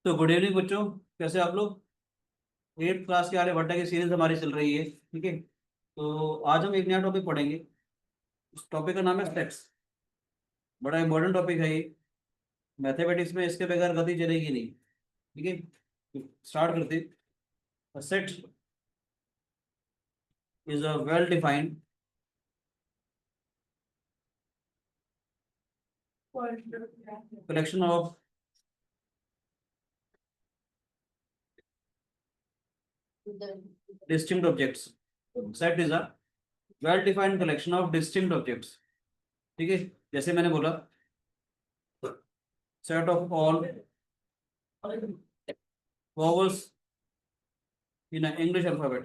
तो good evening बच्चों, कैसे आप लोग। 8th क्लास के आर्यभट्टा की सीरीज हमारी चल रही है, ठीक है। तो आज हम एक नया टॉपिक पढ़ेंगे। उस टॉपिक का नाम है सेट्स। बड़ा इंपॉर्टेंट टॉपिक है ये। मैथमेटिक्स में इसके बगैर गति चलेगी नहीं, ठीक है। तो स्टार्ट करते। Set is a well defined collection of distinct objects. Set is a well defined collection of distinct objects, ठीक है। जैसे मैंने बोला, set of all vowels in an English alphabet।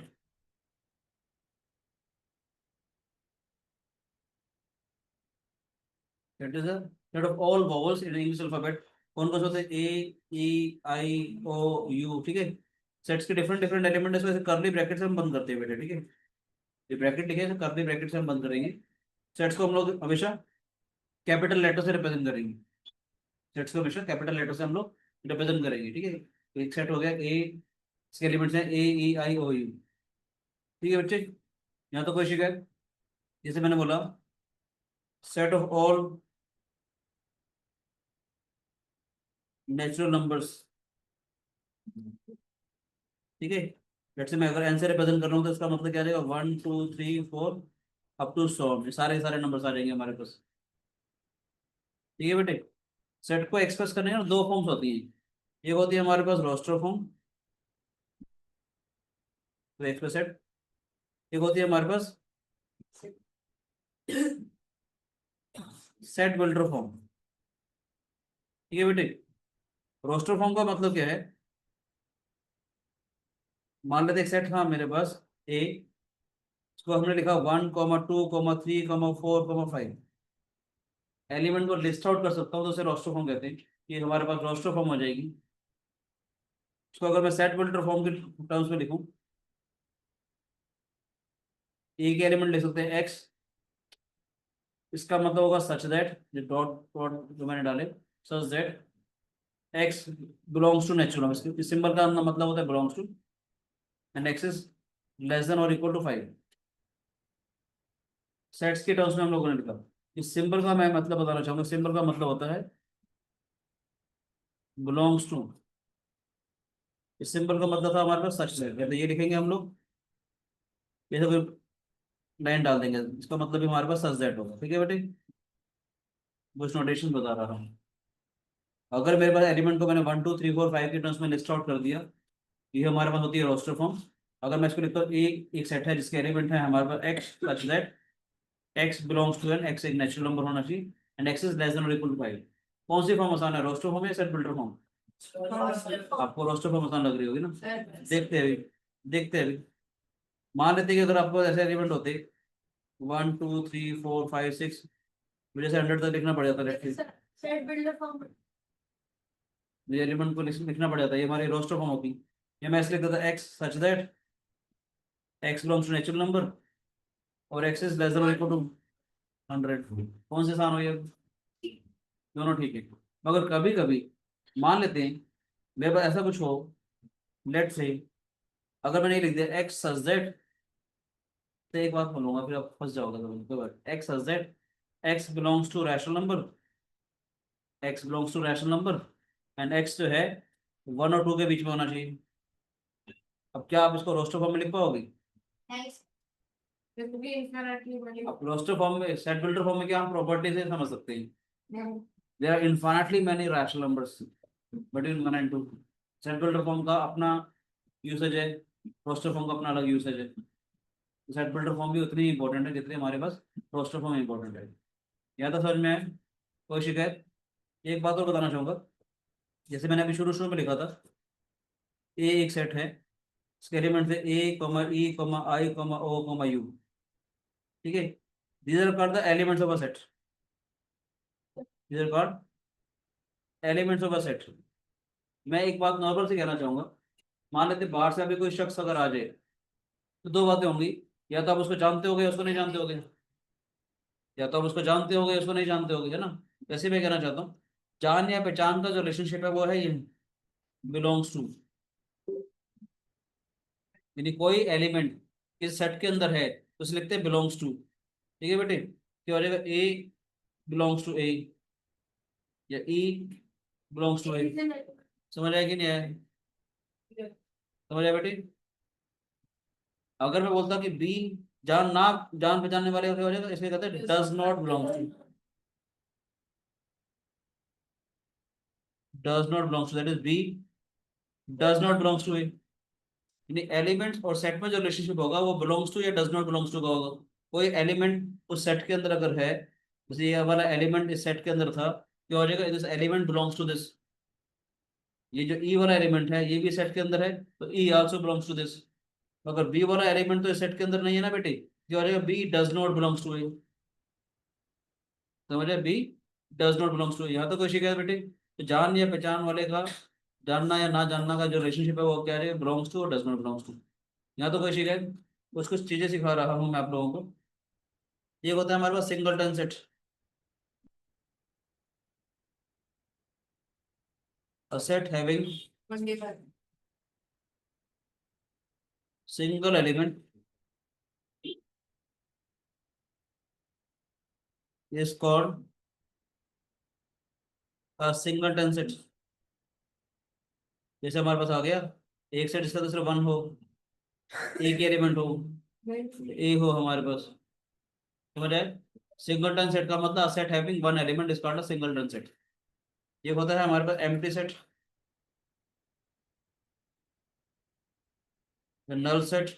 That is a set of all vowels in English alphabet। कौन कौन से होते हैं? ए, ई, आई, ओ, यू, ठीक है। सेट्स के डिफरेंट डिफरेंट एलिमेंट है, करली ब्रैकेट से हम बंद करते हैं बेटे, ठीक है। ये ब्रैकेट लिखे हैं, करली ब्रैकेट से हम बंद करेंगे। सेट्स को हम लोग हमेशा कैपिटल लेटर से रिप्रेजेंट करेंगे। सेट्स को हमेशा कैपिटल लेटर से हम लोग रिप्रेजेंट करेंगे, ठीक है। एक सेट हो गया ए, इसके एलिमेंट्स हैं ए, ई, आई, ओ, यू, ठीक है बच्चे। यहाँ तो कोई शिकायत? जैसे मैंने बोला, set of all natural numbers, ठीक है। लेट्स से मैं अगर एन से रिप्रेजेंट कर रहा हूँ तो इसका मतलब क्या रहेगा? 1 2 3 4 अप टू 100, ये सारे सारे नंबर्स आ जाएंगे हमारे पास, ठीक है बेटे। सेट को एक्सप्रेस करने का दो फॉर्म्स होती हैं। एक होती है हमारे पास रोस्टर फॉर्म, तो एक्सप्रेस सेट। एक होती है हमारे पास सेट बिल्डर फॉर्म, ठीक है बेटे। रोस्टर फॉर्म का मतलब क्या है? मान लेते एक सेट था मेरे पास ए, इसको हमने लिखा 1 2 3 4 5। एलिमेंट को लिस्ट आउट कर सकता हूँ तो उसे रोस्टर फॉर्म कहते हैं। ये हमारे पास रोस्टर फॉर्म हो जाएगी। इसको अगर मैं सेट बिल्डर फॉर्म के टर्म्स में लिखूं, एक एलिमेंट ले सकते हैं एक्स। इसका मतलब होगा सच दैट, जो डॉट डॉट जो मैंने डाले, such that x belongs to natural. इसके इस सिंबल का मतलब होता है belongs to, and x is less than और इक्वल टू 5। सेट्स के टर्म्स में हम लोगों ने लिखा। इस सिंबल का मैं मतलब बताना चाहूंगा। सिंबल का मतलब होता है बिलोंग्स टू। इस सिंबल का मतलब था हमारे पास सच दैट, तो ये लिखेंगे हम लोग। जैसे कोई लाइन डाल देंगे, इसका मतलब भी हमारे पास सच दैट होगा, ठीक है बेटे। कुछ नोटेशन बता रहा हूँ। अगर मेरे पास एलिमेंट को मैंने 1 2 3 4 5 के टर्म्स में लिस्ट आउट कर दिया, ये हमारे पास होती है रोस्टर फॉर्म। अगर मैं इसको लिखता हूँ एक सेट है जिसके एलिमेंट है हमारे पास X, such that x belongs to N, X एक नेचुरल नंबर होना चाहिए, and x is less than और इक्वल टू 5। कौन सी फॉर्म आसान है, रोस्टर फॉर्म या सेट बिल्डर फॉर्म? आपको रोस्टर फॉर्म आसान लग रही होगी ना। देखते हैं अभी, देखते हैं अभी। मान लेते हैं कि अगर आपको ऐसे एलिमेंट होते 1 2 3 4 5 6, मुझे से 100 तक लिखना पड़ जाता है। सेट बिल्डर फॉर्म, ये एलिमेंट को लिखना पड़ जाता है, ये हमारी रोस्टर फॉर्म होती है। ये मैं ऐसे लिख देता x such that x belongs to natural number और एक्स इज लेस देन और इक्वल टू 100। कौन से आसान हो ये? दोनों ठीक है। मगर कभी कभी मान लेते हैं मेरे पास ऐसा कुछ हो, लेट से अगर मैंने ये लिख दिया एक्स सच दैट, तो एक बात बोलूंगा फिर आप फंस जाओगे। तो x such that x belongs to rational number, x belongs to rational number, and x जो है 1 और 2 के बीच में होना चाहिए। अब क्या आप इसको रोस्टर फॉर्म में लिख पाओगे? अब रोस्टर फॉर्म में, सेट बिल्डर फॉर्म में क्या हम प्रॉपर्टी से समझ सकते हैं? There are infinitely many rational numbers between 1 and 2। Set builder form का अपना यूसेज है, रोस्टर फॉर्म का अपना अलग यूसेज है। सेट बिल्डर फॉर्म भी उतनी इंपॉर्टेंट है जितनी हमारे पास रोस्टर फॉर्म इंपॉर्टेंट है। या तो समझ में आए? कोई शिकायत? एक बात और बताना चाहूंगा। जैसे मैंने अभी शुरू शुरू में लिखा था, ए एक सेट है, इसके एलिमेंट है A comma E comma I comma O comma U, ठीक है। These are called the elements of a set. These are called elements of a set. मैं एक बात नॉर्मल से कहना चाहूंगा। मान लेते बाहर से अभी कोई शख्स अगर आ जाए, तो दो बातें होंगी। या तो आप उसको जानते होगे या उसको नहीं जानते होगे। या तो आप उसको जानते होगे या उसको नहीं जानते होगे, है ना। वैसे मैं कहना चाहता हूँ, जान या पहचान का जो रिलेशनशिप है वो है ये, बिलोंग्स टू, यानी कोई एलिमेंट इस सेट के अंदर है तो उसे लिखते हैं बिलोंग्स टू। ठीक है बेटे, क्या हो जाएगा, ए बिलोंग्स टू ए या ई बिलोंग्स टू ए। समझ आया कि नहीं आया? समझ आया बेटे? अगर मैं बोलता कि बी जान ना जान पहचानने वाले हो जाएगा, इसलिए कहते हैं does not belongs to, does not belongs to, that is B does not belongs to A. यानी एलिमेंट्स और सेट में जो रिलेशनशिप होगा वो बिलोंग्स टू या डज नॉट बिलोंग्स टू का होगा। कोई एलिमेंट उस सेट के अंदर अगर है, जैसे ये वाला एलिमेंट इस सेट के अंदर था, क्या हो जाएगा, this element belongs to this. ये जो ई वाला एलिमेंट है ये भी सेट के अंदर है, तो ई आल्सो बिलोंग्स टू दिस। अगर बी वाला एलिमेंट तो इस सेट के अंदर नहीं है ना बेटे, क्या हो जाएगा, B does not belongs to A. समझे, B does not belongs to. यहाँ तो कोई शिकायत बेटे, तो जान या पहचान वाले का, जानना या ना जानना का जो रिलेशनशिप है वो क्या है, बिलोंग्स टू और डज नॉट बिलोंग्स टू। यहाँ तो कोई शिकायत, कुछ कुछ चीजें सिखा रहा हूँ मैं आप लोगों को। ये होता है हमारे पास singleton set, a set having single element is called a singleton set. जैसे हमारे पास आ गया एक सेट, इसका दूसरा वन हो, एक एलिमेंट हो, ए हो हमारे पास। समझ आए? सिंगलटन सेट का मतलब set having one element is called a singleton set. ये होता है हमारे पास एम्प्टी सेट, नल सेट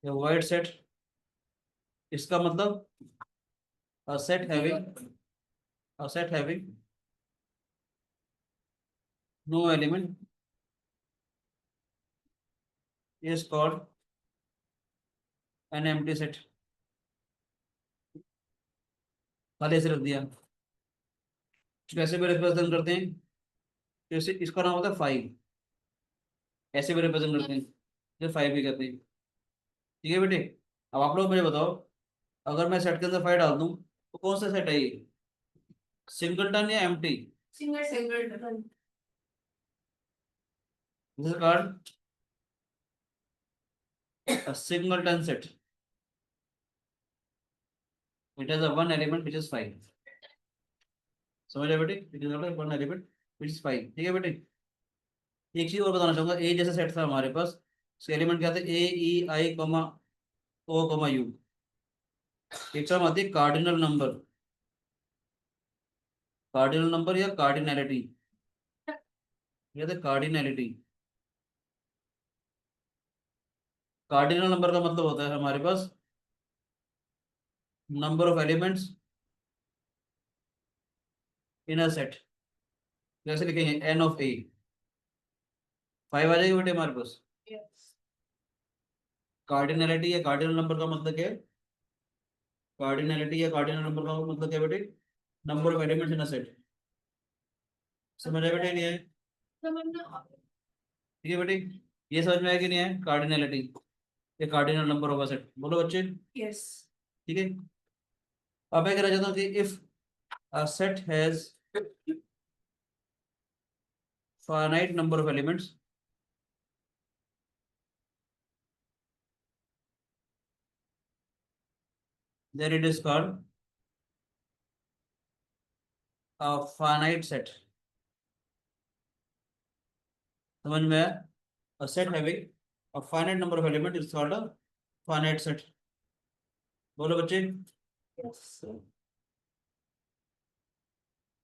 या वाइड सेट। इसका मतलब a set having, a set having no element is called an empty set. खाली ऐसे रख दिया। कैसे भी रिप्रेजेंट करते हैं, जैसे इसका नाम होता है फाइव, ऐसे भी रिप्रेजेंट करते हैं, जो फाइव भी कहते हैं। ठीक है बेटे, अब आप लोग मुझे बताओ, अगर मैं सेट के अंदर फाइव डाल दूं तो कौन सा सेट है ये, सिंगलटन या empty? Singleton. This is called a singleton set, it has a one element which is five. समझ आए बेटे, it is not one element which is five. ठीक है बेटे, एक चीज और बताना चाहूंगा, ए जैसा सेट था हमारे पास, उसके एलिमेंट क्या थे, ए ई आई कमा ओ कमा यू। एक टर्म आती है कार्डिनल नंबर, कार्डिनल नंबर या कार्डिनैलिटी, ये थे कार्डिनैलिटी। कार्डिनल नंबर का मतलब होता है हमारे पास number of elements in a set. जैसे लिखेंगे एन ऑफ ए, फाइव आ जाएगी बेटे हमारे पास। कार्डिनैलिटी या कार्डिनल नंबर का मतलब क्या है, कार्डिनैलिटी या कार्डिनल नंबर का मतलब क्या है बेटे, number of elements in a set. समझ आया बेटे, नहीं है? ठीक है बेटे, ये समझ में आया कि नहीं है, कार्डिनैलिटी ये कार्डिनल नंबर होगा सेट, बोलो बच्चे। यस। ठीक है, अब मैं कहना चाहता हूँ कि if a set has finite number of elements, then it is called a finite set। समझ में आया? A set having a finite number of elements is called a finite set। बोलो बच्चे। yes।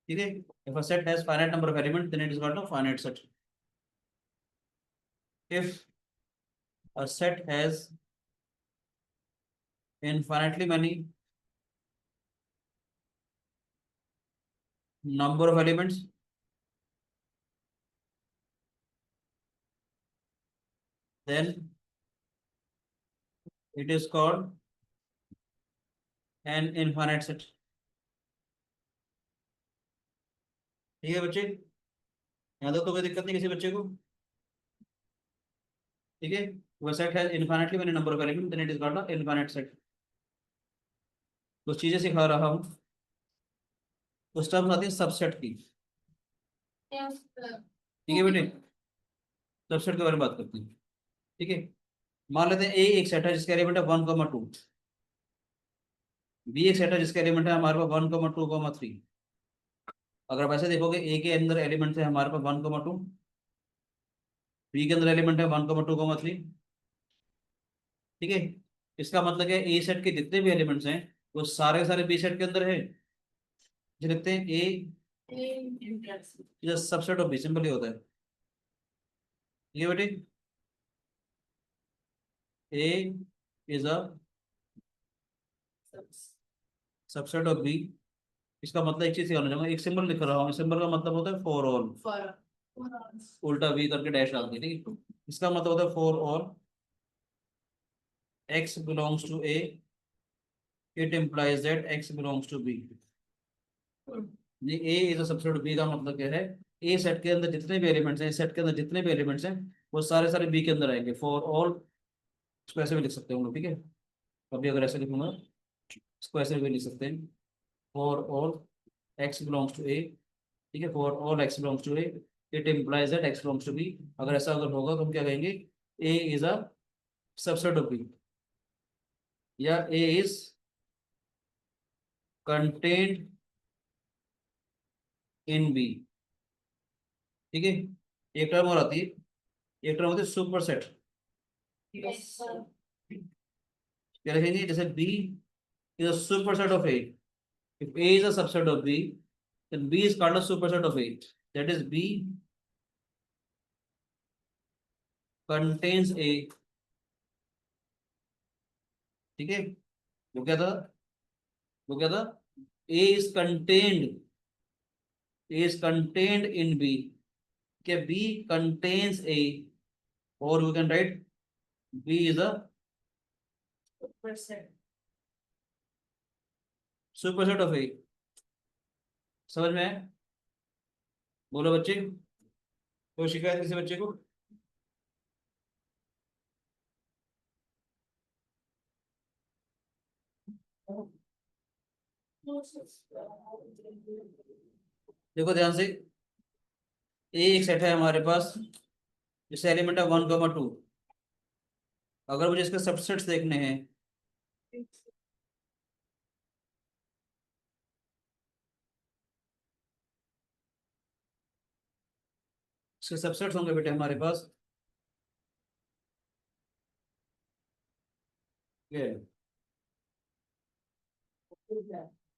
ठीक है, if a set has finite number of elements then it is called a finite set। if a set has infinitely many number of elements then it is called an infinite set। ठीक है बच्चे, यहाँ तक तो कोई दिक्कत नहीं किसी बच्चे को? ठीक है, वह सेट है infinitely many number of element then it is called infinite set. कुछ चीजें सिखा रहा हूँ, उस टर्म आती है सबसेट की। ठीक है बेटे, सबसेट के बारे में बात करते हैं। ठीक है, मान लेते हैं ए एक सेट है जिसका एलिमेंट है 1,2, बी एक सेट है जिसका एलिमेंट है हमारे पास 1,2,3। अगर आप ऐसे देखोगे, ए के अंदर एलिमेंट है हमारे पास 1,2, बी के अंदर एलिमेंट है 1,2,3। ठीक है, इसका मतलब है ए सेट के जितने भी एलिमेंट्स हैं वो सारे के सारे बी सेट के अंदर है। जो लिखते हैं A is subset of B, simple ही होता है। ठीक है बेटे, A is a subset of B. इसका मतलब एक चीज होना चाहिए, एक सिंबल लिख रहा हूँ, सिंबल का मतलब होता है फॉर ऑल, उल्टा वी करके डैश डाल दी। ठीक है, इसका मतलब होता है for all x belongs to a, it implies that x belongs to b। ये a is a subset b का मतलब क्या है, a सेट के अंदर जितने भी एलिमेंट्स हैं, सेट के अंदर जितने भी एलिमेंट्स हैं वो सारे सारे b के अंदर आएंगे, फॉर ऑल। इसको ऐसे भी लिख सकते हैं हम लोग, ठीक है। अभी अगर ऐसे लिखूंगा, इसको ऐसे भी लिख सकते हैं, for all x belongs to a। ठीक है, for all x belongs to a, it implies that x belongs to b। अगर ऐसा अगर होगा तो हम क्या कहेंगे, a is a subset of b, या a is contained in b। ठीक है, एक टर्म और आती है, एक टर्म होती है सुपर सेट। क्या लिखेंगे, जैसे b is a super set of a, if a is a subset of b then b is called a superset of a, that is b contains a। ठीक है, वो क्या था, वो क्या था, a is contained, a is contained in b। क्या b contains a, or we can write b is a superset of a। समझ में आया? बोलो बच्चे, कोई शिकायत किसी बच्चे को? देखो ध्यान से, ए एक सेट है हमारे पास जिससे एलिमेंट है 1,2। अगर मुझे इसके सबसेट्स देखने हैं, इसके सबसेट्स होंगे बेटे हमारे पास, ये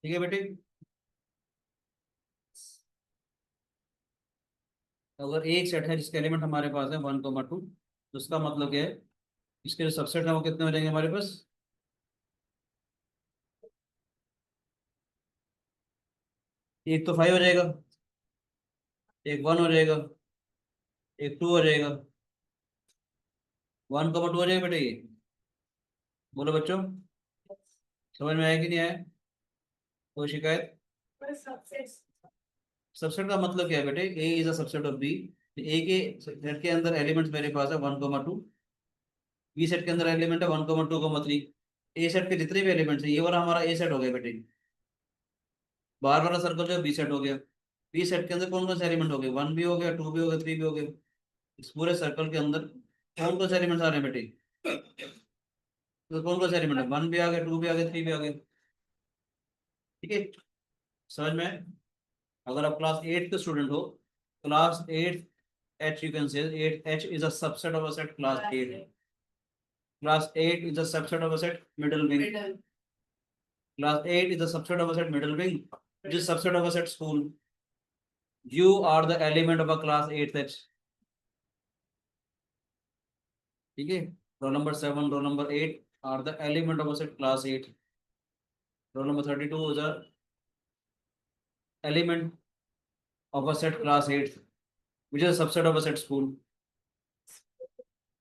ठीक है बेटे। अगर एक सेट है जिसके एलिमेंट हमारे पास है 1,2, तो उसका मतलब क्या है, इसके जो सबसेट है वो कितने हो जाएंगे हमारे पास, एक तो 5 हो जाएगा, एक 1 हो जाएगा, एक 2 हो जाएगा। 1,2 हो जाएगा बेटे ये। बोलो बच्चों, समझ में आया कि नहीं आया, कोई शिकायत? सबसेट का मतलब क्या है बेटे, A is a subset of B. A के सेट के अंदर एलिमेंट्स मेरे पास है 1,2, बी सेट के अंदर एलिमेंट है 1,2,3। ए सेट के जितने भी एलिमेंट्स है, ये वाला हमारा ए सेट हो गया बेटे, बाहर वाला सर्कल जो बी सेट हो गया। बी सेट के अंदर कौन कौन से एलिमेंट हो गए, 1 भी हो गया, 2 भी हो गया, 3 भी हो गए। इस पूरे सर्कल के अंदर कौन कौन से एलिमेंट्स आ रहे हैं बेटे, तो कौन कौन से एलिमेंट है, 1 भी आ गया, 2 भी आ गया, 3 भी आ गया। ठीक है, समझ में आए? अगर आप क्लास 8 के स्टूडेंट हो, class 8 H you can say 8H is a subset of a set class 8। Class 8 is a subset of a set middle wing। Class 8 is a subset of a set middle wing, which is subset of a set school। You are the element of a class 8H। ठीक है, roll number 7, roll number 8 are the element of a set class 8। Roll number 32 is a element of a set class 8, which is a subset of a set school।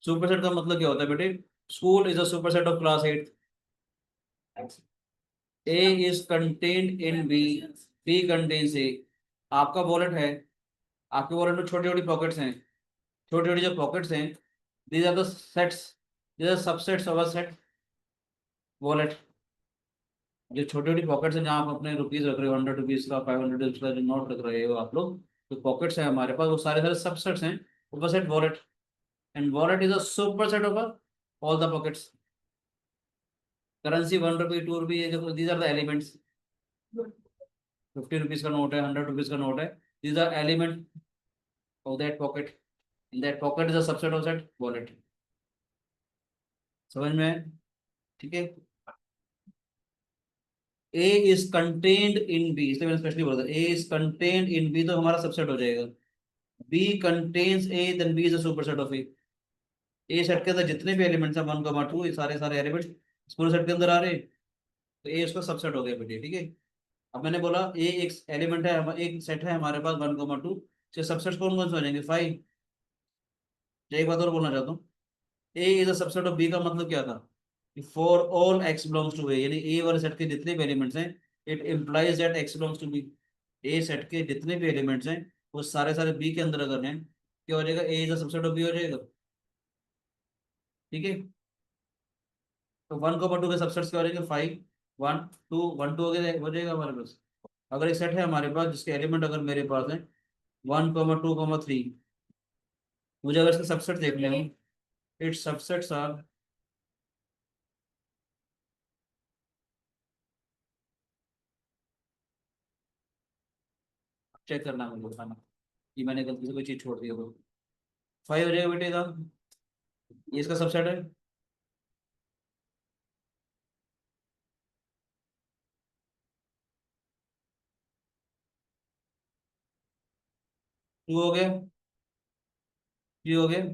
Superset का मतलब क्या होता है बेटे, school is a superset of class 8। A is contained in B, B contains A। आपका wallet है, आपके wallet में छोटी छोटी पॉकेट्स हैं, छोटी छोटी जो पॉकेट्स हैं, these are the sets, these are subsets of a set wallet. जो छोटी छोटी पॉकेट्स हैं जहाँ आप अपने रुपीज रख रहे हो, 100 रुपीज का, 500 रुपीज का जो नोट रख रहे हो आप लोग, तो पॉकेट्स है हमारे पास, वो सारे सारे सबसेट्स हैं of a set wallet, and wallet is a super set of all the pockets. Currency 1 rupee 2 rupee, ये देखो these are the elements. 50 rupees का नोट है, 100 रुपीज का नोट है, these are element of that pocket, in that pocket is a subset of that wallet. समझ में है? ठीक है। A is contained in B, इसलिए मैंने स्पेशली बोला था ए इज कंटेन्ड इन बी, तो हमारा सबसेट हो जाएगा। B contains A, then B is a superset of A set के अंदर जितने भी एलिमेंट्स हैं 1 2, ये सारे सारे एलिमेंट्स पूरे सेट के अंदर आ रहे हैं, तो ए उसका सबसेट हो गया बेटे। ठीक है। अब मैंने बोला ए एक एलिमेंट है, एक सेट है हमारे पास 1 2, से सबसेट कौन कौन से हो जाएंगे 5। एक बात और बोलना चाहता हूँ, A is a subset of B का मतलब क्या था, for all x belongs to A, यानी ए वाले सेट के जितने भी एलिमेंट्स हैं, it implies that x belongs to B. A set के जितने भी एलिमेंट्स हैं वो सारे सारे बी के अंदर अगर हैं, क्या हो जाएगा, A is a subset of B हो जाएगा। ठीक है। तो 1 2 के सबसेट्स क्या हो जाएंगे 5, 1 2 1 2 हो जाएगा हमारे पास। अगर एक सेट है हमारे पास जिसके एलिमेंट अगर मेरे पास है 1 2 3, मुझे अगर इसके सबसेट देखने हो, इट्स सबसेट्स आर, चेक करना मुझे बताना कि मैंने गलती से कोई चीज छोड़ दी हो। 5 हो जाएगा बेटे का, ये इसका सबसेट है। 2 हो गया, 3 हो गया,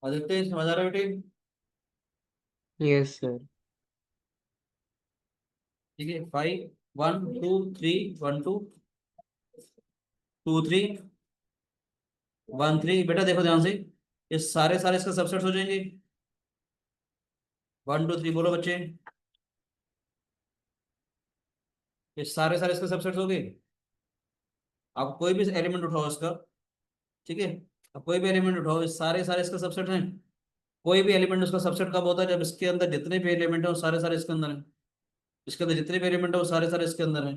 आदित्य समझ आ रहा है बेटे? Yes sir. ठीक है। 5 1 2 3 1 2 2 3 1 3, बेटा देखो ध्यान से, ये सारे सारे इसका सबसेट्स हो जाएंगे। 1 2 3 बोलो बच्चे, ये सारे सारे इसके सबसेट्स हो गए। आप कोई भी एलिमेंट उठाओ इसका, ठीक है, अब कोई भी एलिमेंट उठाओ, ये सारे सारे इसका सबसेट हैं। कोई भी एलिमेंट उसका सबसेट कब होता है, जब इसके अंदर जितने भी एलिमेंट है वो सारे सारे इसके अंदर हैं। इसके अंदर जितने भी एलिमेंट है वो सारे सारे इसके अंदर हैं।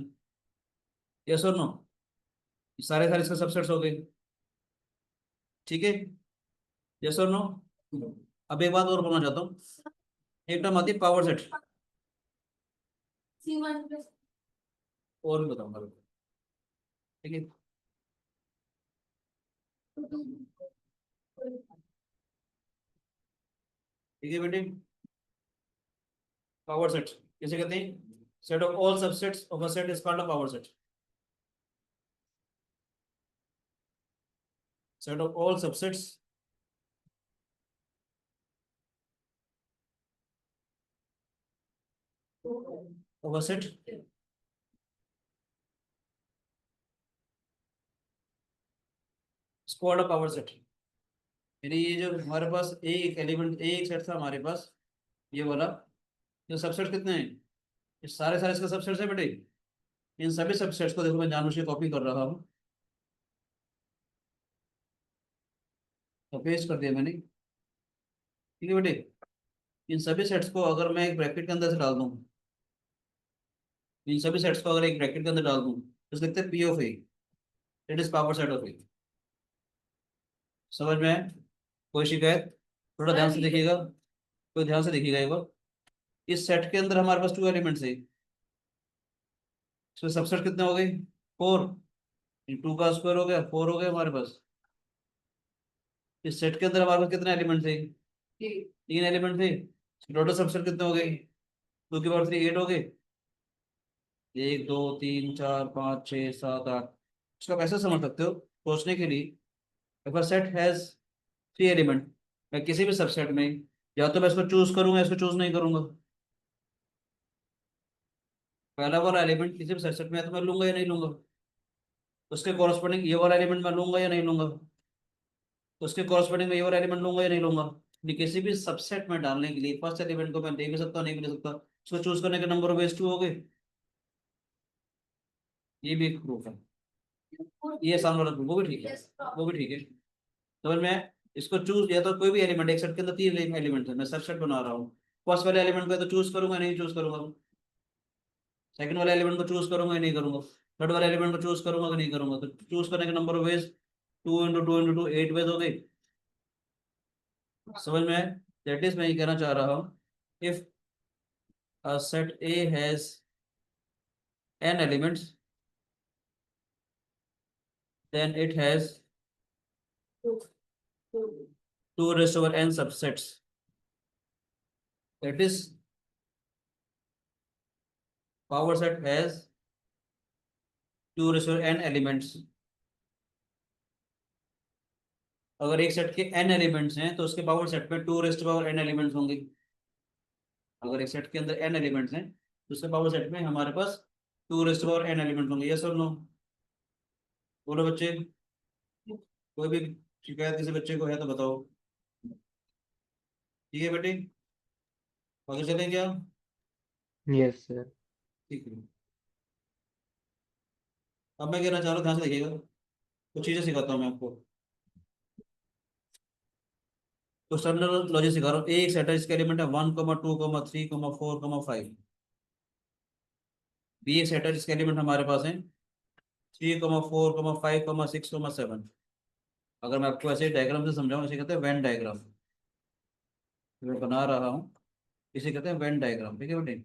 यस और नो? सारे सारे इसके सबसेट्स हो गए। ठीक है। यस और नो? अब एक बात और बोलना चाहता हूँ, एक टर्म आती है पावर सेट, और भी बताऊंगा। ठीक है। ठीक है बेटे, पावर सेट किसे कहते हैं, set of all subsets of a set is called a power set. Set of all subsets of a set is called a power set. यानी ये जो हमारे पास एक एलिमेंट एक सेट था हमारे पास, ये वाला, ये सबसेट कितने हैं, ये सारे सारे इसके सबसेट्स है बेटे। इन सभी सबसेट्स को देखो मैं जानबूझ के कॉपी कर रहा हूँ, तो पेस्ट कर दिया मैंने। ठीक है बेटे, इन सभी सेट्स को अगर मैं एक ब्रैकेट के अंदर से डाल दूँ, इन सभी सेट्स को अगर एक ब्रैकेट के अंदर डाल दूँ, तो लिखते हैं P of A, it is power set of A. समझ में है? कोई शिकायत? थोड़ा ध्यान से देखिएगा, कोई ध्यान से देखिएगा एक बार। इस सेट के अंदर हमारे पास 2 एलिमेंट्स है, इसमें सबसेट कितने हो गए 4, 2 का स्क्वायर हो गया 4 हो गया हमारे पास। इस सेट के अंदर हमारे पास कितने एलिमेंट थे, 3 एलिमेंट थे, टोटल सबसेट कितने हो गए, 2 की पावर 3 8 हो गए। 1 2 3 4 5 6 7 8। इसको आप ऐसे समझ सकते हो सोचने के लिए, if a set has 3 element, मैं किसी भी सबसेट में या तो मैं इसको चूज करूंगा, इसको चूज नहीं करूंगा। पहला वाला एलिमेंट किसी भी सबसेट में है तो मैं लूंगा या नहीं लूंगा, उसके कॉरस्पॉन्डिंग ये वाला एलिमेंट मैं लूंगा या नहीं लूंगा। तो उसके कॉरस्पॉन्डिंग में ये वाला एलिमेंट लूंगा या नहीं लूंगा? नहीं, किसी भी सबसेट में डालने के लिए फर्स्ट एलिमेंट को मैं दे भी सकता हूँ, नहीं भी दे सकता, उसको चूज करने के नंबर ऑफ वेज 2 हो गए। ये भी एक प्रूफ है। ये सामने वाला proof, वो भी ठीक है, वो भी ठीक है। तो मैं इसको चूज, या तो कोई भी एलिमेंट, एक सेट के अंदर 3 एलिमेंट है, मैं सबसेट बना रहा हूँ, फर्स्ट वाले एलिमेंट को तो चूज करूंगा नहीं चूज करूंगा, सेकंड वाले एलिमेंट को चूज करूंगा या नहीं करूंगा, थर्ड वाले एलिमेंट को चूज करूंगा कि नहीं करूंगा, तो चूज करने के नंबर ऑफ वेज 2 × 2 × 2 8 वेज हो गए। समझ में? दैट इज मैं ये कहना चाह रहा हूँ, if a set A has n elements, then it has 2 raised to n subsets. That is, power set has 2 raised to n elements. अगर एक सेट के n एलिमेंट्स हैं तो उसके पावर सेट में 2 raised to n एलिमेंट्स होंगे। अगर एक सेट के अंदर n एलिमेंट्स हैं तो उसके पावर सेट में हमारे पास 2 raised to n एलिमेंट्स होंगे। यस और नो? बोलो बच्चे, कोई भी शिकायत किसी बच्चे को है तो बताओ। ठीक है बेटे, आगे चलें क्या? Yes sir. ठीक है। अब मैं कहना चाह रहा हूँ, ध्यान से देखिएगा, कुछ चीजें सिखाता हूँ मैं आपको। तो स्टैंडर्ड लॉजिक सिखा रहा हूँ। एक सेट है, इसके एलिमेंट है 1, 2, 3, 4, 5। बी एक सेट है जिसके एलिमेंट हमारे पास है 3, 4, 5, 6, 7। अगर मैं आपको ऐसे डायग्राम से समझाऊं, इसे कहते हैं वेन डायग्राम। मैं बना रहा हूँ, इसे कहते हैं वेन डायग्राम। ठीक है बेटे?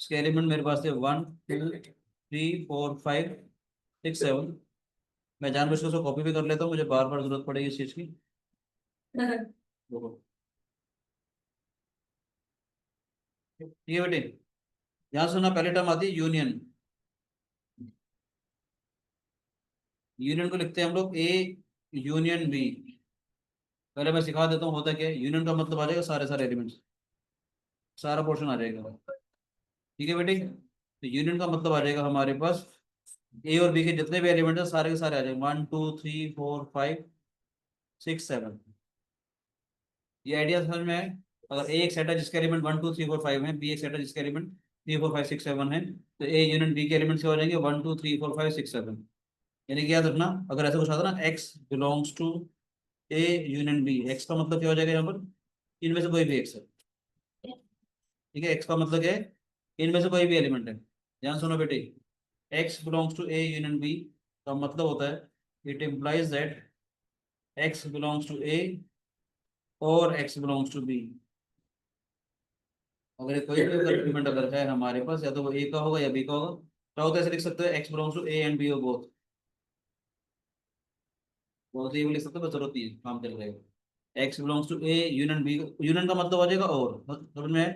इसके एलिमेंट मेरे पास है 1, 2, 3, 4, 5, 6, 7। मैं जानबूझ के उसको कॉपी भी कर लेता हूँ, मुझे बार बार जरूरत पड़ेगी इस चीज की। देखो, ठीक है बेटे? ध्यान सुनना, पहले टर्म आती है यूनियन। यूनियन को लिखते हैं हम लोग ए यूनियन बी। पहले मैं सिखा देता हूँ होता क्या है। यूनियन का मतलब आ जाएगा सारे सारे एलिमेंट्स, सारा पोर्शन आ जाएगा। ठीक है बेटे? तो यूनियन का मतलब आ जाएगा हमारे पास ए और बी के जितने भी एलिमेंट है सारे के सारे आ जाएंगे, 1, 2, 3, 4, 5, 6, 7। ये आइडिया समझ में है? अगर ए एक सेट है जिसके एलिमेंट 1, 2, 3, 4, 5 है, बी एक सेट है जिसके एलिमेंट 3, 4, 5, 6, 7 है, तो ए यूनियन बी के एलिमेंट्स क्या हो जाएंगे? 1, 2, 3, 4, 5, 6, 7। यानी कि याद रखना, अगर ऐसा कुछ आता ना, x belongs to A union B, x का मतलब क्या हो जाएगा यहाँ पर? इनमें से कोई भी एक्स है। ठीक है? एक्स का मतलब क्या है? इनमें से कोई भी एलिमेंट है। ध्यान सुनो बेटे, x belongs to A union B का मतलब होता है, it implies that x belongs to A और एक्स बिलोंग्स टू बी। अगर ये कोई भी एलिमेंट अगर है हमारे पास, या तो वो ए का होगा या बी का होगा, तो होता है ऐसे लिख सकते हो, x belongs to A and B और बोथ। बहुत ये भी लिख सकते हो, बस जरूरत नहीं है, काम चल जाएगा। X belongs to A union B, union का मतलब आ जाएगा और, समझ में है?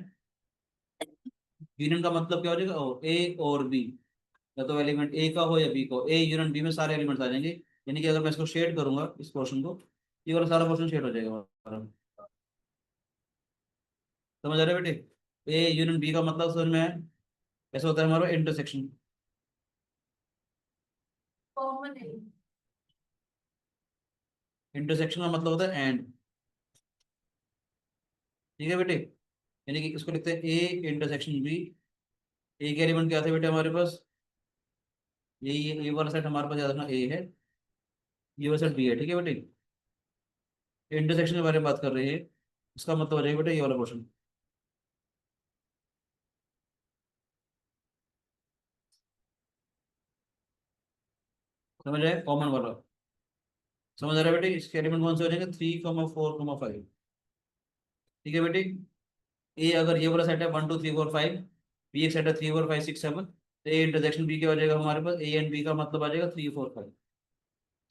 यूनियन का मतलब क्या हो जाएगा? और ए और बी, या तो एलिमेंट ए का हो या बी का हो, ए यूनियन बी में सारे एलिमेंट्स आ जाएंगे। यानी कि अगर मैं इसको शेड करूंगा इस पोर्शन को, ये वाला सारा पोर्शन शेड हो जाएगा हमारा। समझ आ रहा है बेटे? ए यूनियन बी का मतलब समझ में है? ऐसा होता है हमारा इंटरसेक्शन। इंटरसेक्शन का मतलब होता है एंड। ठीक है बेटे? यानी कि इसको लिखते हैं ए इंटरसेक्शन बी। ए के एलिमेंट क्या थे बेटे हमारे पास? ये वाला सेट हमारे पास याद रखना ए है, ये वाला सेट बी है। ठीक है बेटे? इंटरसेक्शन के बारे में बात कर रहे हैं, इसका मतलब हो जाएगा बेटे ये वाला पोर्शन। समझ आए? कॉमन वाला। समझ आ रहा है बेटे? इसके एलिमेंट कौन से हो जाएंगे? 3, 4, 5। ठीक है बेटे? ए अगर ये वाला सेट है 1, 2, 3, 4, 5, बी एक सेट है 3, 4, 5, 6, 7, तो ए इंटरसेक्शन बी क्या हो जाएगा हमारे पास? ए एंड बी का मतलब आ जाएगा 3, 4, 5।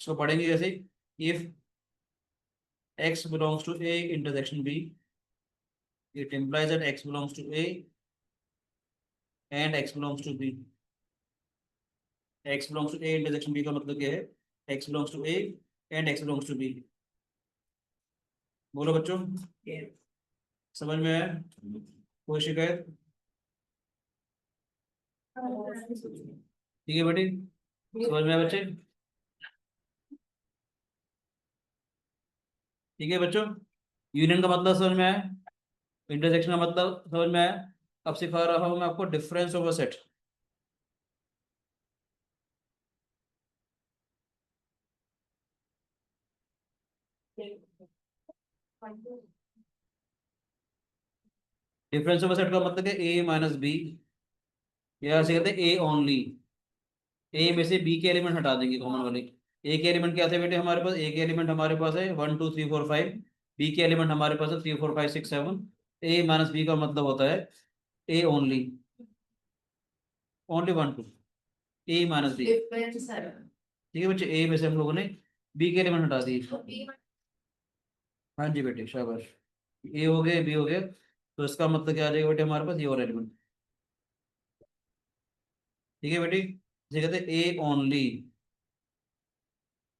इसको पढ़ेंगे जैसे, if x belongs to a intersection b, it implies that x belongs to a and x belongs to b। x belongs to a intersection b का मतलब क्या है? x belongs to a and x belongs to b। बोलो बच्चों, समझ में आया? कोई शिकायत? ठीक है बेटी, समझ में आया बच्चे? ठीक है बच्चों, यूनियन का मतलब समझ में आया, इंटरसेक्शन का मतलब समझ में आया। अब सिखा रहा हूं मैं आपको difference of a set. Difference of a set का मतलब है ए माइनस बी, या ऐसे कहते हैं ए ओनली। ए में से बी के एलिमेंट हटा देंगे कॉमन वाले। ए के एलिमेंट क्या थे बेटे हमारे पास? ए के एलिमेंट हमारे पास है 1 2 3 4 5। बी के एलिमेंट हमारे पास है 3 4 5 6 7। ए माइनस बी का मतलब होता है A only, only 1 2, A minus B. ठीक है बच्चे, ए में से हम लोगों ने बी के एलिमेंट हटा दिए। हाँ जी बेटे शाबाश, ए हो गए बी हो गए, तो इसका मतलब क्या आ जाएगा बेटे हमारे पास? ये और एलिमेंट। ठीक है बेटी, इसे कहते हैं ए ओनली।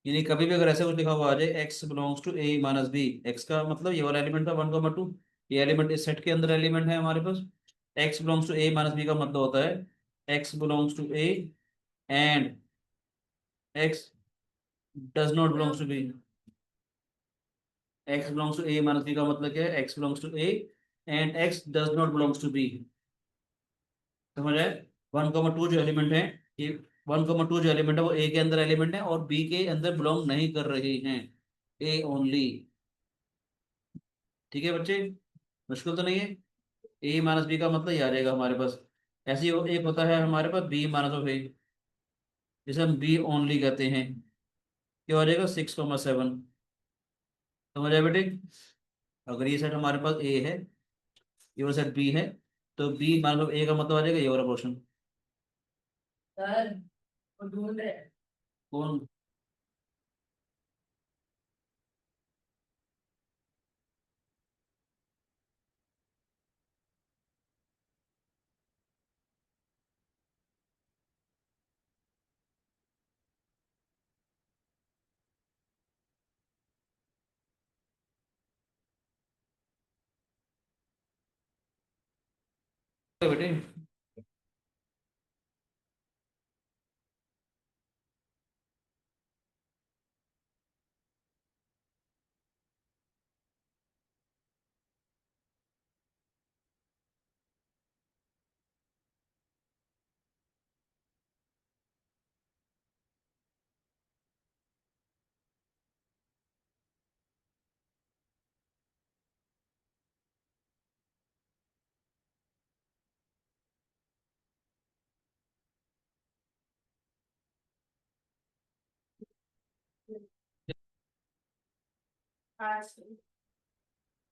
यानी कभी भी अगर ऐसा कुछ लिखा हुआ आ जाए x belongs to A minus B, x का मतलब ये वाला एलिमेंट था 1 2, ये एलिमेंट इस सेट के अंदर एलिमेंट है हमारे पास। X belongs to A minus B का मतलब होता है x belongs to A and x does not belongs to B. X belongs to A minus B का मतलब क्या है? X belongs to A and x does not belongs to B. समझ आए? 1 2 जो एलिमेंट है, ये 1 2 जो एलिमेंट है वो ए के अंदर एलिमेंट है और बी के अंदर बिलोंग नहीं कर रहे हैं, ए ओनली। ठीक है बच्चे, मुश्किल तो नहीं है। ए माइनस बी का मतलब ये आ जाएगा हमारे पास। ऐसे ही एक होता है हमारे पास बी माइनस ऑफ ए, जिसे हम बी ओनली कहते हैं। क्या हो जाएगा? 6 7। समझ आए बेटे? अगर ये सेट हमारे पास ए है, ये वाला सेट बी है, तो बी माइनस ऑफ ए का मतलब आ जाएगा ये वाला पोर्शन। कौन? बेटे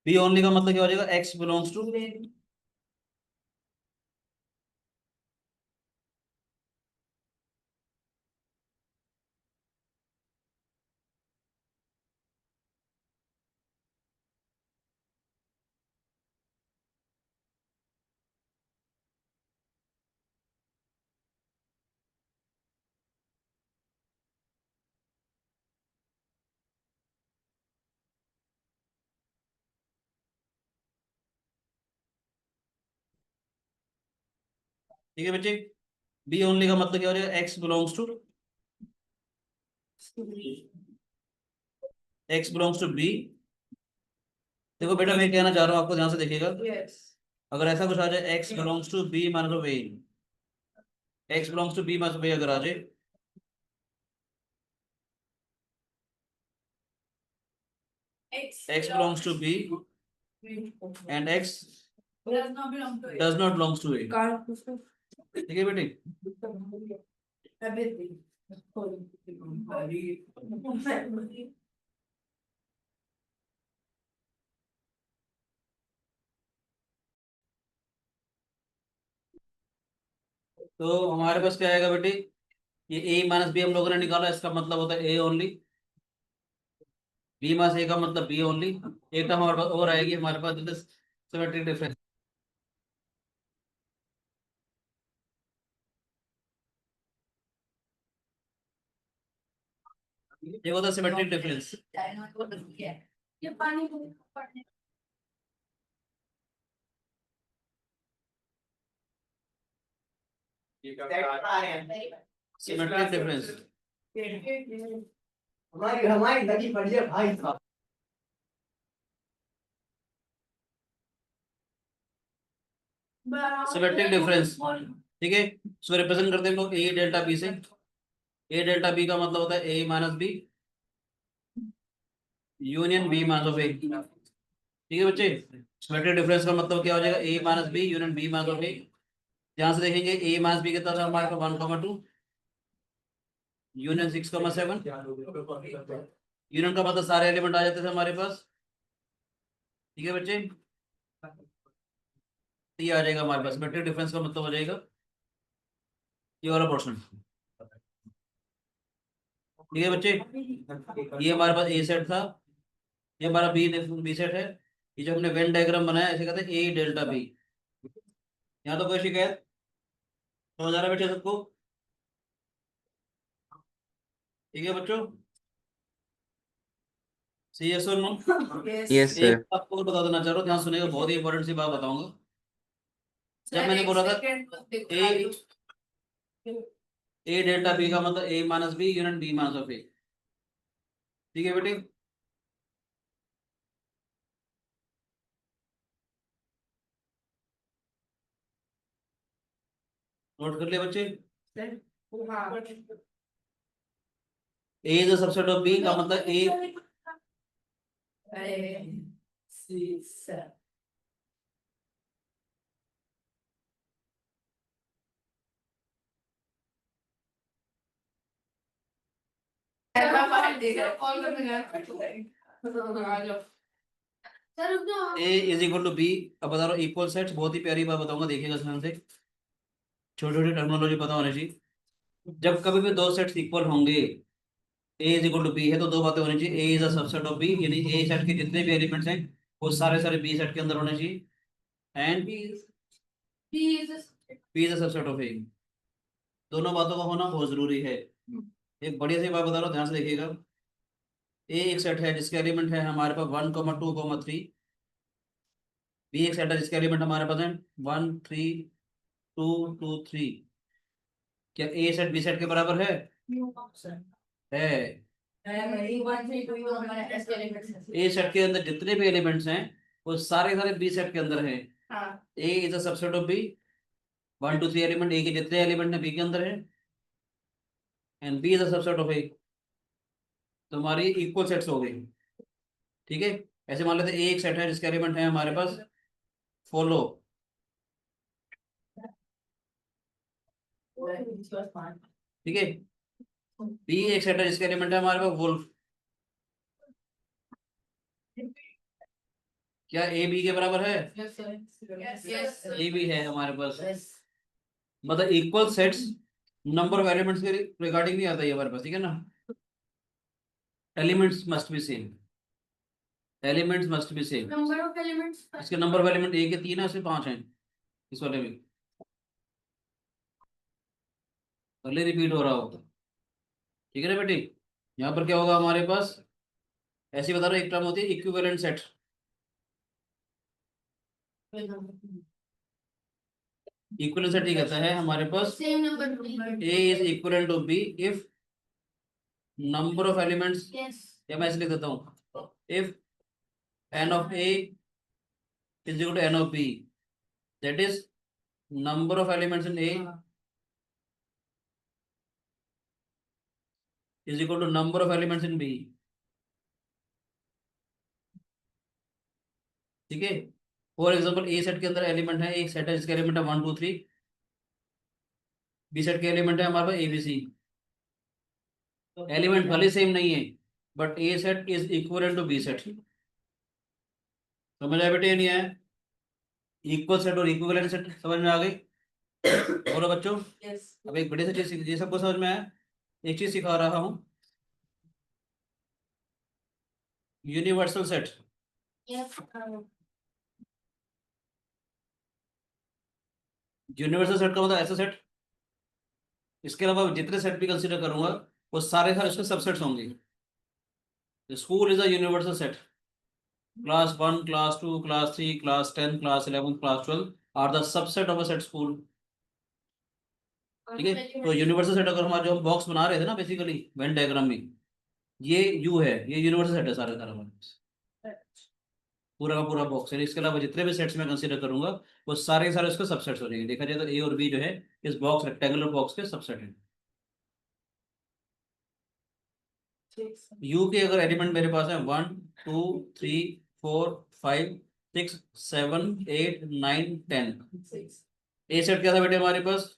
बी ओनली का मतलब क्या हो जाएगा? एक्स बिलोंग्स टू, ठीक है बच्चे। बी ओनली का मतलब क्या हो जाएगा? X belongs to, x belongs to B. देखो बेटा मैं कहना चाह रहा हूँ आपको, ध्यान से देखिएगा। अगर ऐसा कुछ आ जाए x belongs to B minus of A, x belongs to B minus of A अगर आ जाए, x belongs to B and x does not belongs to A. ठीक है बेटे, तो हमारे पास क्या आएगा बेटे? ये ए माइनस बी हम लोगों ने निकाला, इसका मतलब होता है ए ओनली। बी माइनस ए का मतलब बी ओनली। एक टर्म हमारे पास और आएगी हमारे पास, सिमेट्रिक डिफरेंस। एक होता है सिमेट्रिक डिफरेंस। Symmetric difference. हमारी लगी बढ़िया भाई साहब। सिमेट्रिक डिफरेंस, ठीक है। इसको रिप्रेजेंट करते हैं हम लोग ए डेल्टा बी से। ए डेल्टा बी का मतलब होता है A minus B union B minus of A, ठीक है बच्चे। सिमेट्रिक डिफरेंस का मतलब क्या हो जाएगा, A minus B union B minus of A. ध्यान से देखेंगे ए माइनस बी कितना था हमारे पास 1,2 यूनियन 6,7। यूनियन का मतलब सारे एलिमेंट आ जाते थे हमारे पास, ठीक है बच्चे। तो ये आ जाएगा हमारे पास सिमेट्रिक डिफरेंस का मतलब हो जाएगा ये वाला पोर्शन, ठीक है बच्चे। ये हमारे पास ए सेट था, ये हमारा बी सेट है। ये जो हमने वेन डायग्राम बनाया इसे कहते हैं ए डेल्टा बी। यहाँ तो कोई शिकायत समझ आ रहा है बेटे सबको, ठीक है बच्चों। सी एस और नो। Yes, sir. एक आपको और बता देना चाह रहा हूँ, ध्यान सुनेगा, बहुत ही इंपॉर्टेंट सी बात बताऊंगा। जब मैंने बोला था ए डेल्टा बी का मतलब A minus B union B minus of A, ठीक है बेटे। नोट कर लिया बच्चे। A is a subset of B का मतलब A A is equal to B. अब बता रहा हूँ इक्वल सेट्स, बहुत ही प्यारी बात बताऊंगा, देखिएगा ध्यान से, छोटी छोटी टर्मिनोलॉजी पता होनी चाहिए। जब कभी भी दो सेट्स इक्वल होंगे, A is equal to B है, तो दो बातें होनी चाहिए। A is a subset of B, यानी ए सेट के जितने भी एलिमेंट्स हैं वो सारे सारे बी सेट के अंदर होने चाहिए। And B is a subset of A. दोनों बातों का होना बहुत जरूरी है। एक बढ़िया सी बात बता रहा हूँ, ध्यान से देखिएगा। ए एक सेट है जिसके एलिमेंट है हमारे पास 1,2,3। बी एक सेट है जिसके एलिमेंट हमारे पास है 1 3 2 2 3। क्या ए सेट बी सेट के बराबर है? है। ए सेट के अंदर जितने भी एलिमेंट्स हैं वो सारे सारे बी सेट के अंदर हैं। A is a subset of B, 1 2 3 element A के जितने एलिमेंट हैं बी के अंदर है, and B is a subset of A. तो हमारी इक्वल सेट्स हो गई, ठीक है। ऐसे मान लेते हैं ए एक सेट है जिसके एलिमेंट है हमारे पास फॉलो, ठीक है। बी एक सेट है जिसके एलिमेंट है हमारे पास वुल्फ। क्या ए बी के बराबर है? ए बी है हमारे पास। मतलब equal sets number of elements के रिगार्डिंग नहीं आता है हमारे पास, ठीक है ना। Elements must be same, elements must be same. इसके नंबर ऑफ एलिमेंट ए के 3 है, सिर्फ 5 हैं इस वाले में, पहले रिपीट हो रहा होगा, ठीक है ना बेटी। यहाँ पर क्या होगा हमारे पास, ऐसे ही बता रहा हूँ, एक टर्म होती है इक्विवेलेंट सेट। इक्विवेलेंट सेट ये कहता है हमारे पास A is equivalent to B if number of elements, या मैं ऐसे लिख देता हूँ, if n of a is equal to n of b, that is number of elements in a is equal to number of elements in b, ठीक है। For example A set के अंदर एलिमेंट है, एक सेट है जिसके element है 1 2 3। B set के एलिमेंट है हमारे पास ए बी सी। एलिमेंट भले सेम नहीं है but A set is equal to B set. समझ आया बेटे, ये नहीं आया? इक्वल सेट और इक्विवेलेंट सेट समझ में आ गई? बोलो बच्चों। अब एक बड़ी सी चीज, ये सबको समझ में आया? एक चीज सिखा रहा हूँ, यूनिवर्सल सेट। यूनिवर्सल सेट का मतलब ऐसा सेट, इसके अलावा जितने सेट भी कंसीडर करूंगा वो सारे सारे उसके सबसेट्स होंगे। School is a universal set. Class 1 class 2 class 3 class 10 class 11 class 12 are the subset of a set school. ठीक है। तो यूनिवर्सल सेट अगर हमारा जो हम बॉक्स बना रहे थे ना बेसिकली वेन डायग्राम में, ये यू है, ये यूनिवर्सल सेट है सारे का सारा हमारे पास, पूरा का पूरा बॉक्स है। इसके अलावा जितने भी सेट्स मैं कंसीडर करूंगा वो सारे के सारे उसके सबसेट्स हो जाएंगे। देखा जाए तो ए और बी जो है इस बॉक्स रेक्टेंगुलर बॉक्स के सबसेट है। यू के अगर एलिमेंट मेरे पास है 1 2 3 4 5 6 7 8 9 10। ए सेट क्या था बेटे हमारे पास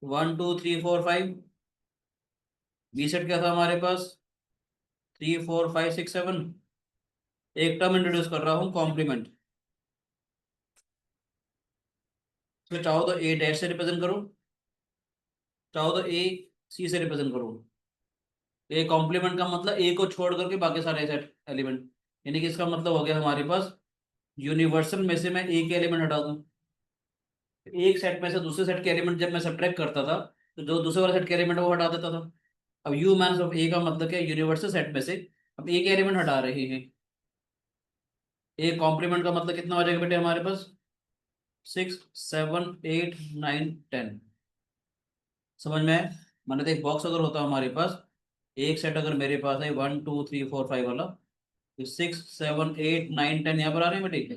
1 2 3 4 5। बी सेट क्या था हमारे पास 3 4 5 6 7। एक टर्म इंट्रोड्यूस कर रहा हूँ कॉम्प्लीमेंट, तो चाहो तो ए डैश से रिप्रेजेंट करो, चाहो तो ए सी से रिप्रेजेंट करो। ए कॉम्प्लीमेंट का मतलब ए को छोड़ करके बाकी सारे सेट एलिमेंट, यानी कि इसका मतलब हो गया हमारे पास यूनिवर्सल में से मैं ए के एलिमेंट हटा दूं। एक सेट में से दूसरे सेट के एलिमेंट जब मैं सब्ट्रैक्ट करता था तो जो दूसरे वाले सेट के एलिमेंट वो हटा देता था। अब यू माइनस ऑफ ए का मतलब क्या, यूनिवर्सल सेट में से अब ए के एलिमेंट हटा रहे हैं। ए कॉम्प्लीमेंट का मतलब कितना हो जाएगा बेटे हमारे पास 6 7 8 9 10। समझ में आया? मैंने तो एक बॉक्स अगर होता हमारे पास, एक सेट अगर मेरे पास है 1 2 3 4 5 वाला, तो 6 7 8 9 10 यहाँ पर आ रहे हैं बेटे।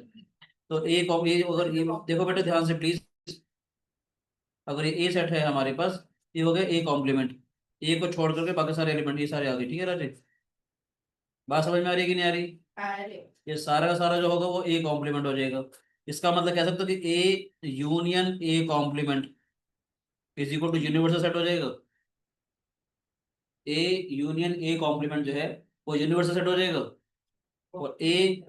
तो एक ये अगर ये देखो बेटे ध्यान से प्लीज, अगर ये ए सेट है हमारे पास, ये हो गया ए कॉम्प्लीमेंट, ए को छोड़ करके बाकी सारे एलिमेंट ये सारे आ गए। ठीक है राजे, बात समझ में आ रही है कि नहीं आ रही? ये सारा का सारा जो होगा वो ए कॉम्प्लीमेंट हो जाएगा। इसका मतलब कह सकते हो कि A union A complement is equal to universal set हो जाएगा। ए यूनियन ए कॉम्प्लीमेंट जो है वो यूनिवर्सल सेट हो जाएगा, और ए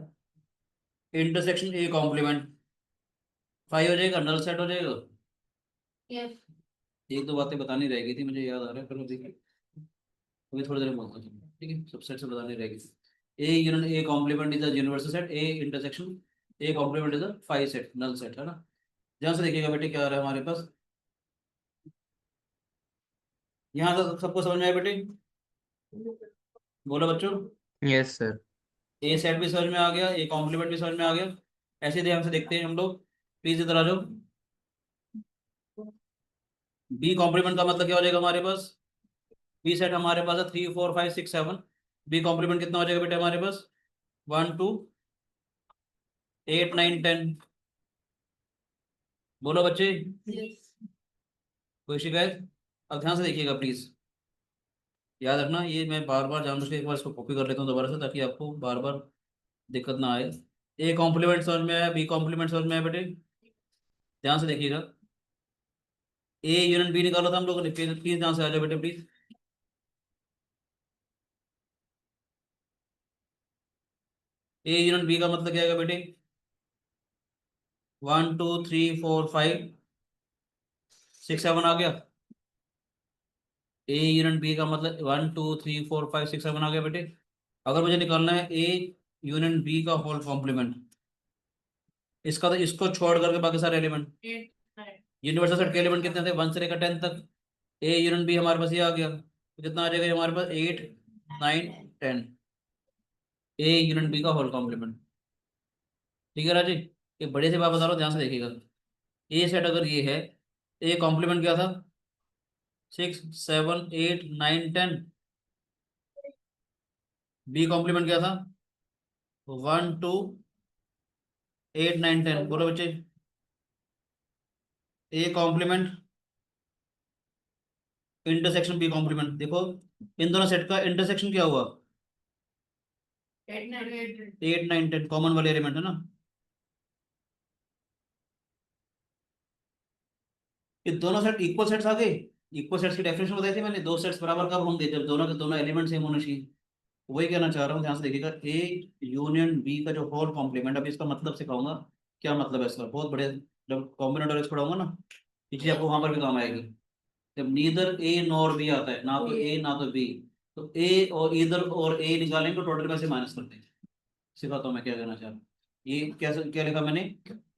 इंटरसेक्शन ए कॉम्प्लीमेंट 5 हो जाएगा, नल सेट हो जाएगा। एक दो बातें बतानी रह गई थी मुझे याद आ रहा है, चलो देखिए अभी थोड़ी देर में बोलता हूँ। ठीक है, सबसेट से बतानी रह गई थी। A union A complement is a universal set, A intersection A complement is a 5 set, null set है ना। ध्यान से देखिएगा बेटे क्या आ रहा है हमारे पास, यहाँ तक सबको समझ में आया बेटे? बोलो बच्चों। Yes, sir. ए सेट भी समझ में आ गया, ए कॉम्प्लीमेंट भी समझ में आ गया। ऐसे ध्यान से देखते हैं हम लोग, प्लीज इधर आ जाओ। बी कॉम्प्लीमेंट का मतलब क्या हो जाएगा हमारे पास, बी सेट हमारे पास है 3 4 5 6 7। बी कॉम्प्लीमेंट कितना हो जाएगा बेटे हमारे पास 1 2 8 9 10। बोलो बच्चे, कोई शिकायत? अब ध्यान से देखिएगा प्लीज, याद रखना ये मैं बार बार जानबूझ के एक बार इसको कॉपी कर लेता हूँ दोबारा से, ताकि आपको बार बार दिक्कत ना आए। ए कॉम्प्लीमेंट समझ में आया, बी कॉम्प्लीमेंट समझ में आया बेटे? ध्यान से देखिएगा, ए यूनियन बी निकाला था हम लोगों ने, प्लीज ध्यान से आ जाओ बेटे प्लीज। ए यूनियन बी का मतलब क्या आएगा बेटे 1 2 3 4 5 6 7 आ गया। ए यूनियन बी का मतलब 1 2 3 4 5 6 7 आ गया बेटे। अगर मुझे निकालना है ए यूनियन बी का होल कॉम्प्लीमेंट, इसका तो इसको छोड़ करके बाकी सारे एलिमेंट, यूनिवर्सल सेट के एलिमेंट कितने थे 1 से लेकर 10 तक। ए यूनियन बी हमारे पास ये आ गया, तो कितना आ जाएगा हमारे पास 8 9 10, ए यूनियन बी का होल कॉम्प्लीमेंट। ठीक है राजी, एक बड़े से बात बता रहा हूँ ध्यान से देखिएगा। ए सेट अगर ये है, ए कॉम्प्लीमेंट क्या था 6 7 8 9 10। बी कॉम्प्लीमेंट क्या था 1 2 8 9 10। बोलो बच्चे, A complement intersection B complement, देखो इन दोनों सेट का इंटरसेक्शन क्या हुआ 8 9 10, कॉमन वाले एलिमेंट है ना। ये दोनों सेट इक्वल सेट्स आ गए। इक्वल सेट्स की डेफिनेशन बताई थी मैंने, दो सेट्स बराबर कब होंगे जब दोनों के दोनों एलिमेंट सेम होने चाहिए। वही कहना चाह रहा हूँ, ध्यान से देखिएगा। ए यूनियन बी का जो होल कॉम्प्लीमेंट, अभी इसका मतलब सिखाऊंगा क्या मतलब है इसका, बहुत बढ़िया। जब कॉम्बिनेटोरिक्स पढ़ाऊंगा ना ये चीज आपको वहां पर भी काम आएगी। जब नीदर ए नॉर बी आता है, ना तो ए ना तो बी, तो ए और इधर और ए निकालेंगे तो टोटल में से माइनस करते हैं। सिखाता हूँ मैं क्या कहना चाह रहा हूँ। ये क्या क्या लिखा मैंने,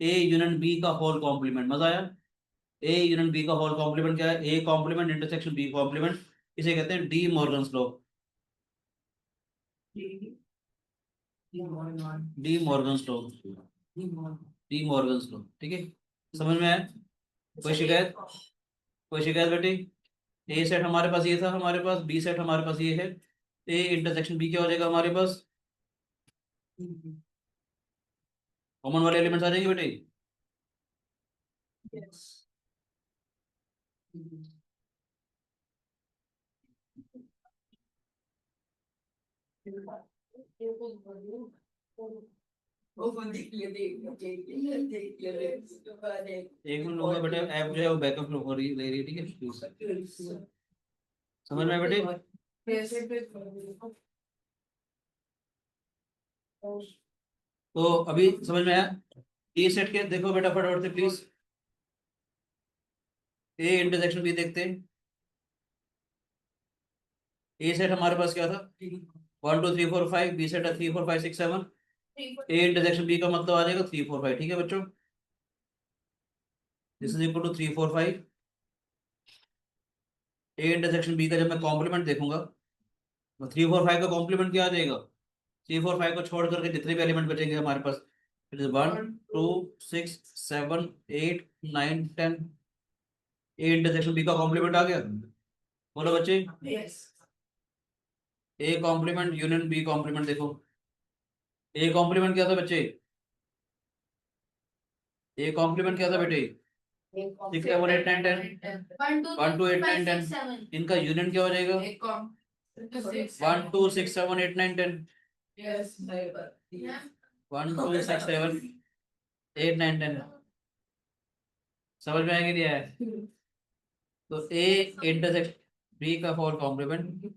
ए यूनियन बी का होल कॉम्प्लीमेंट, मजा आया? ए यूनियन बी का होल कॉम्प्लीमेंट क्या है, A complement intersection B complement. इसे कहते हैं De Morgan's law, De Morgan's law, De Morgan's law. ठीक है, समझ में आया? कोई शिकायत? कोई शिकायत बेटी? ए सेट हमारे पास ये था, हमारे पास बी सेट हमारे पास ये है, ए इंटरसेक्शन बी क्या हो जाएगा हमारे पास? कॉमन वाले एलिमेंट्स आ जाएंगे बेटे। एक मिनट लूंगा बेटे, ऐप जो है वो बैकअप हो रही ले रही है, ठीक है प्लीज। समझ में आया बेटे? तो अभी समझ में आया? ए सेट के देखो बेटा फटाफट से प्लीज, ए इंटरसेक्शन बी देखते हैं। ए सेट हमारे पास क्या था? 1 2 3 4 5, बी सेट है 3 4 5 6 7, ए इंटरसेक्शन बी का मतलब आ जाएगा 3 4 5, ठीक है बच्चों? This is equal to 3 4 5। A intersection B का जब मैं कॉम्प्लीमेंट देखूंगा तो 3 4 5 का कॉम्प्लीमेंट क्या आ जाएगा? 3 4 5 को छोड़ करके जितने भी एलिमेंट बचेंगे हमारे पास, it is 1 2 6 7 8 9 10। A intersection B का कॉम्प्लीमेंट आ गया। बोलो बच्चे, A complement union B complement देखो। ए कॉम्प्लीमेंट क्या था बच्चे? ए कॉम्प्लीमेंट क्या था बेटे? 6 7 8 9 10। 1 2 8 9 10। इनका यूनियन क्या हो जाएगा? 1 2 6 7 8 9 10। 1 2 6 7 8 9 10। समझ में आएगी नहीं आया? तो ए इंटरसेक्ट बी का फॉर कॉम्प्लीमेंट,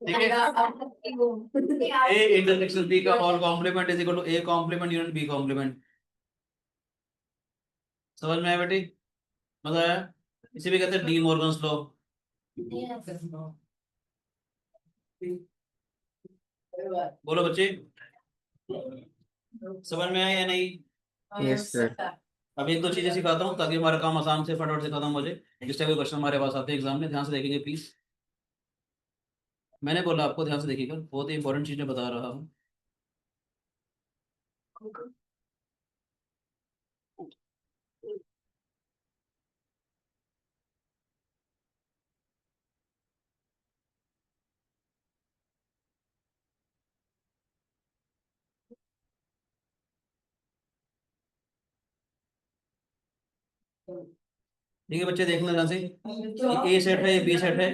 ठीक है? ए इंटरसेक्शन बी का for complement is equal to A complement union B complement. समझ में आया बेटी? मजा आया? इसे भी कहते हैं डी मॉर्गन्स लॉ। बोलो बच्चे, समझ में आया या नहीं? Yes sir. अब एक दो चीजें सिखाता हूँ ताकि हमारा काम आसान से फटाफट से खत्म हो जाए। जिस टाइप के क्वेश्चन हमारे पास आते हैं एग्जाम में, ध्यान से देखेंगे प्लीज। मैंने बोला आपको ध्यान से देखिएगा, बहुत ही इंपॉर्टेंट चीजें बता रहा हूँ। ठीक है बच्चे, देखना ध्यान से, ए सेट है, ये बी सेट है,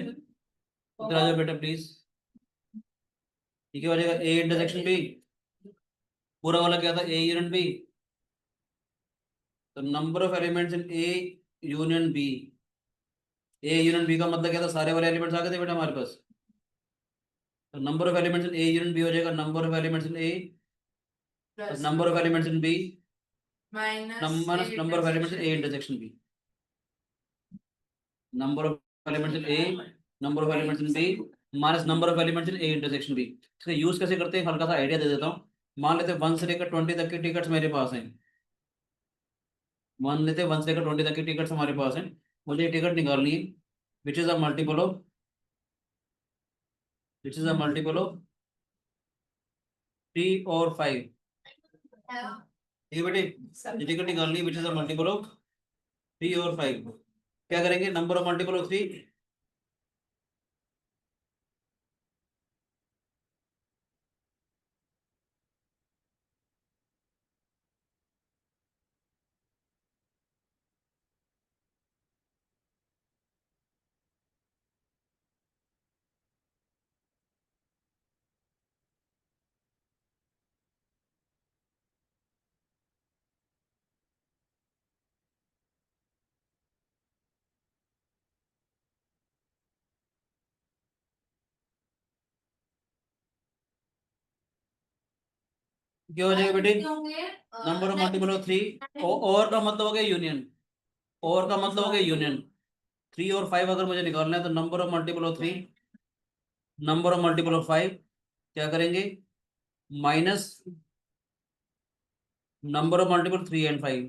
इधर आ जाओ बेटा प्लीज। ठीक है, हो जाएगा ए इंटरसेक्शन बी, पूरा वाला क्या था? A union B. तो number of elements in A union B, A union B का मतलब क्या था? सारे वाले एलिमेंट्स आ गए थे बेटा हमारे पास। तो number of elements in A union B हो जाएगा number of elements in A number of elements in B minus number of elements in A intersection B. Number of elements in A number of elements in B minus number of elements in A intersection B. इसका use कैसे करते हैं, हल्का सा idea दे देता हूँ। मान लेते हैं 1 से लेकर 20 तक के टिकट्स मेरे पास हैं। मान लेते हैं 1 से लेकर 20 तक के टिकट्स हमारे पास हैं। मुझे टिकट निकालनी है which is a multiple of which is a multiple of 3 और 5। ठीक है बेटे, ये टिकट निकालनी है which is a multiple of 3 और 5। क्या करेंगे? नंबर ऑफ मल्टीपल ऑफ 3, क्या हो जाएगा बेटे? नंबर ऑफ मल्टीपल ऑफ 3, और का मतलब हो गया यूनियन, और का मतलब हो गया यूनियन। 3 और 5 अगर मुझे निकालना है तो number of multiple of 3 number of multiple of 5 क्या करेंगे? Minus number of multiple 3 and 5।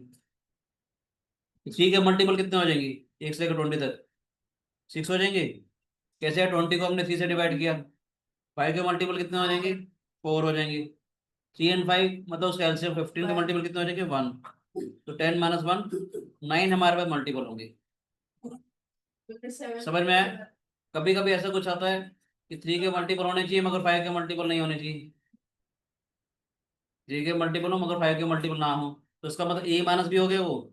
3 के मल्टीपल कितने हो जाएंगे 1 से लेकर 20 तक? 6 हो जाएंगे। कैसे है, 20 को हमने 3 से डिवाइड किया, 5 के मल्टीपल कितने हो जाएंगे, 4 हो जाएंगे। 3 एंड 5 मतलब उसका एलसीएम 15 के मल्टीपल कितने हो जाएंगे, 1। तो 10 माइनस 1 9 हमारे पास मल्टीपल होंगे। समझ में आया? कभी कभी ऐसा कुछ आता है कि 3 के मल्टीपल होने चाहिए मगर 5 के मल्टीपल नहीं होने चाहिए, 3 के मल्टीपल हो मगर 5 के मल्टीपल ना हो, तो इसका मतलब ए माइनस भी हो गया, वो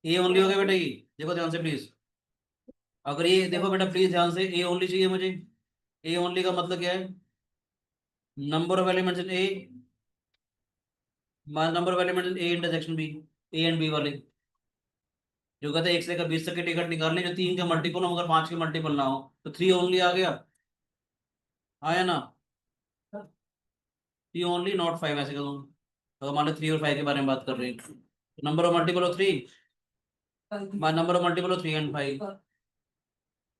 ए ओनली हो गया बेटा। ये देखो ध्यान से प्लीज, अगर ये देखो बेटा प्लीज ध्यान से, ए ओनली चाहिए मुझे। ए ओनली का मतलब क्या है, number of elements in A minus number of elements in A intersection B, A and B वाले जो कहते हैं 1 से लेकर 20 तक के टिकट निकालने, जो 3 के मल्टीपल हो मगर 5 के मल्टीपल ना हो, तो 3 ओनली आ गया, आया ना, 3 ओनली नॉट 5 ऐसे करूँ, अगर मान लो 3 और 5 के बारे में बात कर रहे हैं, number of multiple of 3 number of multiple of 3 and 5,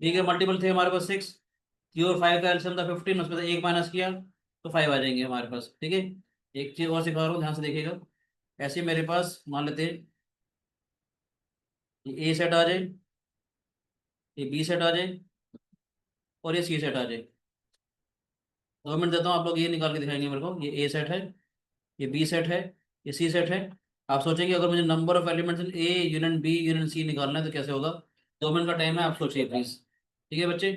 3 के मल्टीपल थे हमारे पास 6, 3 और 5 का एलसीएम था 15, उसमें से 1 माइनस किया तो 5 आ जाएंगे हमारे पास, ठीक है। एक चीज और सिखा रहा हूँ, ध्यान से देखिएगा। ऐसे मेरे पास मान लेते हैं ये ए सेट आ जाए, ये बी सेट आ जाए और ये सी सेट आ जाए। 2 मिनट देता हूँ, आप लोग ये निकाल के दिखाएंगे मेरे को, ये ए सेट है, ये बी सेट है, ये सी सेट है। आप सोचेंगे अगर मुझे number of elements in A union B union C निकालना है तो कैसे होगा। 2 मिनट का टाइम है, आप सोचिए प्लीज, ठीक है बच्चे।